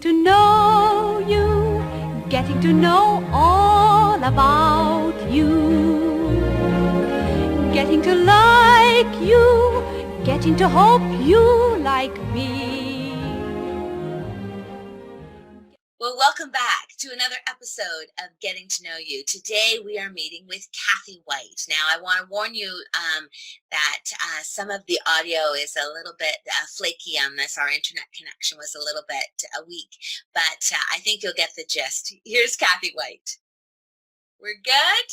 to know you, getting to know all about you, getting to like you, getting to hope you like me. Well, welcome back to another episode of Getting to Know You. Today we are meeting with Kathy White. Now, I want to warn you that some of the audio is a little bit flaky on this. Our internet connection was a little bit weak, but I think you'll get the gist. Here's Kathy White. We're good?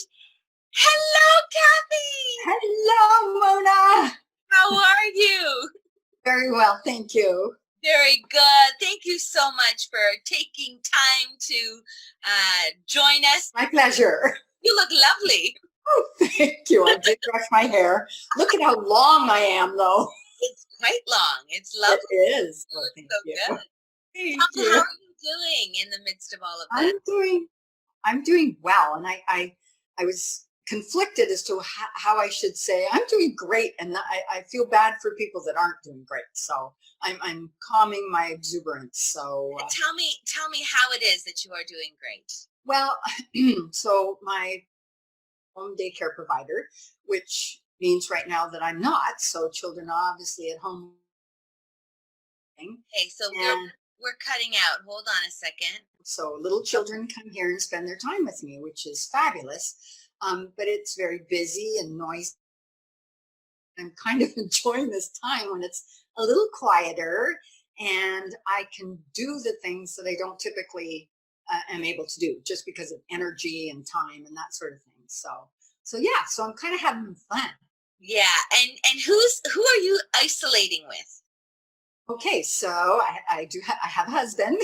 Hello, Kathy! Hello, Mona. How are you? Very well, thank you. Very good. Thank you so much for taking time to join us. My pleasure. You look lovely. Oh, thank you. I did brush my hair. Look at how long I am, though. It's quite long. It's lovely. It is. Oh, thank so you. good. Thank How you. are you doing in the midst of all of that? I'm doing well, and I was conflicted as to how I should say I'm doing great, and I feel bad for people that aren't doing great. So I'm calming my exuberance. So tell me how it is that you are doing great. well, so my home daycare provider, which means right now that I'm not. So children are obviously at home. Okay, so we're cutting out. Hold on a second. So little children come here and spend their time with me, which is fabulous. But it's very busy and noisy. I'm kind of enjoying this time when it's a little quieter and I can do the things that I don't typically am able to do just because of energy and time and that sort of thing. So yeah, so I'm kind of having fun. Yeah, and who are you isolating with? Okay, so I have a husband,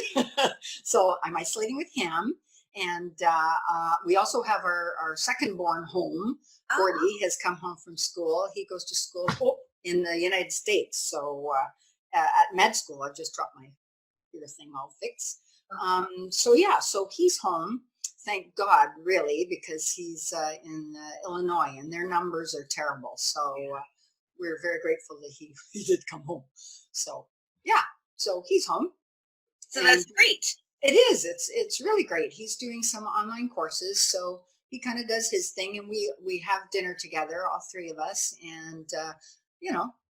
so I'm isolating with him, and we also have our second born home. Gordy has come home from school. He goes to school in the United States, so at med school. I've just dropped my ear thing all fixed. So yeah, so he's home. Thank God, really, because he's in Illinois, and their numbers are terrible. So we're very grateful that he did come home. So yeah, so he's home. So that's great. It is. It's really great. He's doing some online courses, so he kind of does his thing, and we have dinner together, all three of us, and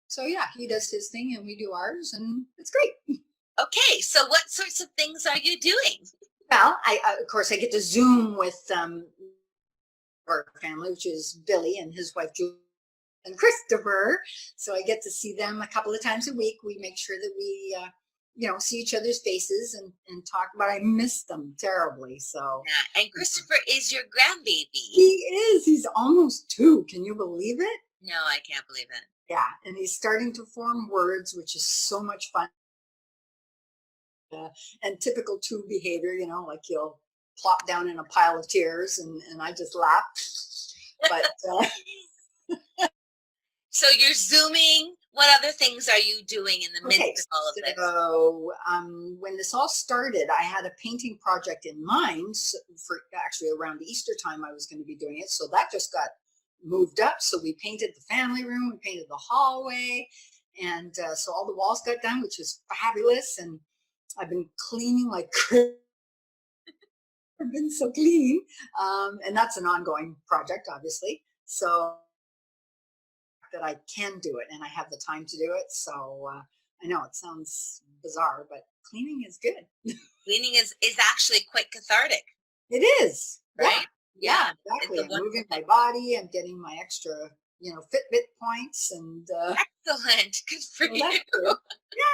so yeah, he does his thing, and we do ours, and it's great. Okay, so what sorts of things are you doing? Well, of course I get to Zoom with our family, which is Billy and his wife Julie and Christopher. So I get to see them a couple of times a week. We make sure that we see each other's faces and talk about. I miss them terribly. So yeah, and Christopher is your grandbaby. He is. He's almost 2. Can you believe it? No, I can't believe it. Yeah, and he's starting to form words, which is so much fun. And typical 2 behavior, like he'll plop down in a pile of tears, and I just laugh. But so you're Zooming. What other things are you doing in the midst of all of this? So when this all started, I had a painting project in mind for actually around Easter time. I was going to be doing it, so that just got moved up. So we painted the family room, we painted the hallway, and so all the walls got done, which was fabulous. And I've been cleaning like crazy. I've been so clean, and that's an ongoing project, obviously. So that I can do it and I have the time to do it. So I know it sounds bizarre, but cleaning is good. Cleaning is actually quite cathartic. It is, right? Yeah, exactly. I'm moving my body. I'm getting my extra, Fitbit points, and excellent. Good for you. Good.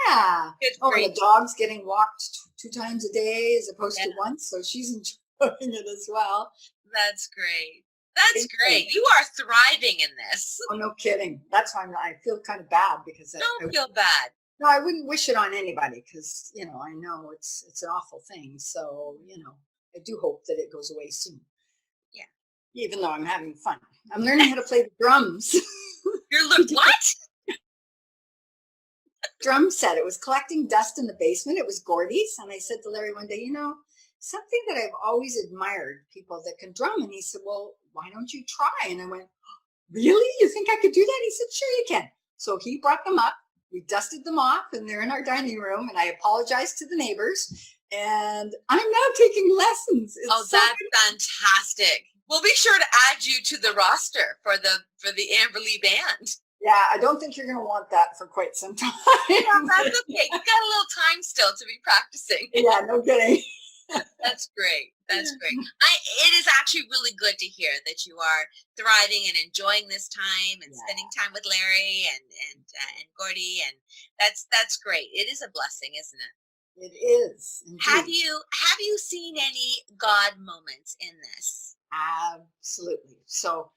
Yeah. Good for the dog's getting walked 2 times a day as opposed to once, so she's enjoying it as well. That's great. That's great. You are thriving in this. Oh, no kidding. That's why I feel kind of bad because don't feel bad. No, I wouldn't wish it on anybody because I know it's an awful thing. So I do hope that it goes away soon. Yeah. Even though I'm having fun, I'm learning how to play the drums. You're what? Drum set. It was collecting dust in the basement. It was Gordy's, and I said to Larry one day, something that I've always admired, people that can drum. And he said, well, why don't you try? And I went, really? You think I could do that? He said, sure you can. So he brought them up. we dusted them off and they're in our dining room, and I apologized to the neighbors, and I'm now taking lessons. It's Oh, so that's fantastic. We'll be sure to add you to the roster for the Amberley band. Yeah, I don't think you're going to want that for quite some time. Yeah, that's okay. You got a little time still to be practicing. Yeah, no kidding. That's great. That's great. It is actually really good to hear that you are thriving and enjoying this time and spending time with Larry and Gordy, and that's great. It is a blessing, isn't it? It is. Have Indeed. you seen any God moments in this? Absolutely. So,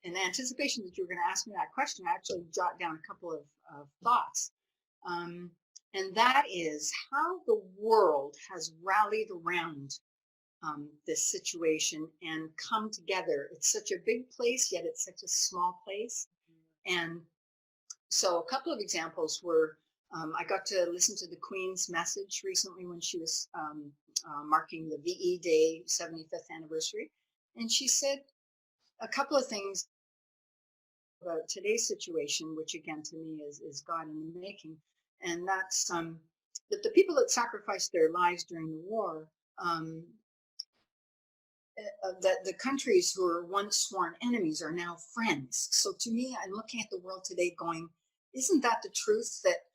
in anticipation that you were going to ask me that question, I actually jot down a couple of thoughts. And that is how the world has rallied around this situation and come together. It's such a big place, yet it's such a small place. And so, a couple of examples were I got to listen to the Queen's message recently when she was marking the VE Day 75th anniversary. And she said a couple of things about today's situation, which again to me is God in the making. And that's that the people that sacrificed their lives during the war, that the countries who were once sworn enemies are now friends. So to me, I'm looking at the world today going, isn't that the truth that,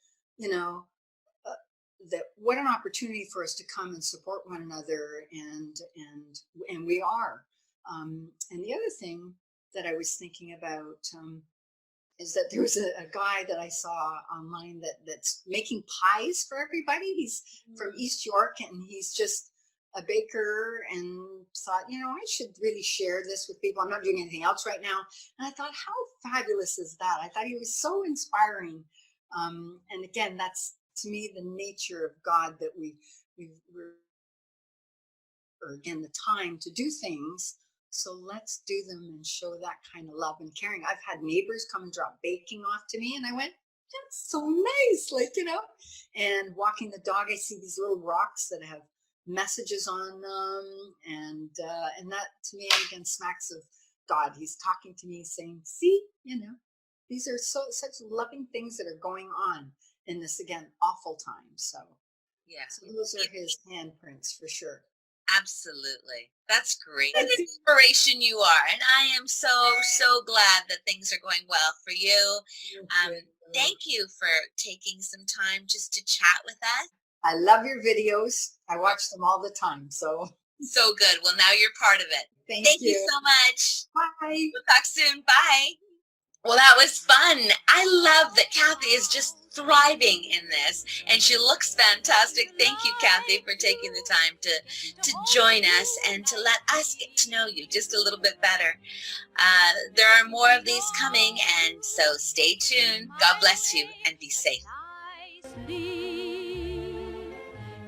that what an opportunity for us to come and support one another, and we are. And the other thing that I was thinking about is that there was a guy that I saw online that's making pies for everybody. He's from East York, and he's just a baker, and thought, I should really share this with people. I'm not doing anything else right now. And I thought, how fabulous is that? I thought he was so inspiring. And again, that's to me the nature of God, that we're again the time to do things. So let's do them and show that kind of love and caring. I've had neighbors come and drop baking off to me, and I went, that's so nice. And walking the dog, I see these little rocks that have messages on them. And that to me, again, smacks of God. He's talking to me saying, see, these are such loving things that are going on in this, again, awful time. So those are his handprints for sure. Absolutely. That's great. What an inspiration you are. And I am so glad that things are going well for you. Thank you for taking some time just to chat with us. I love your videos. I watch them all the time. So good. Well, now you're part of it. Thank you so much. Bye. We'll talk soon. Bye. Well, that was fun. I love that Kathy is just thriving in this, and she looks fantastic. Thank you, Kathy, for taking the time to join us and to let us get to know you just a little bit better. There are more of these coming, and so stay tuned. God bless you, and be safe.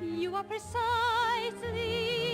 You are precisely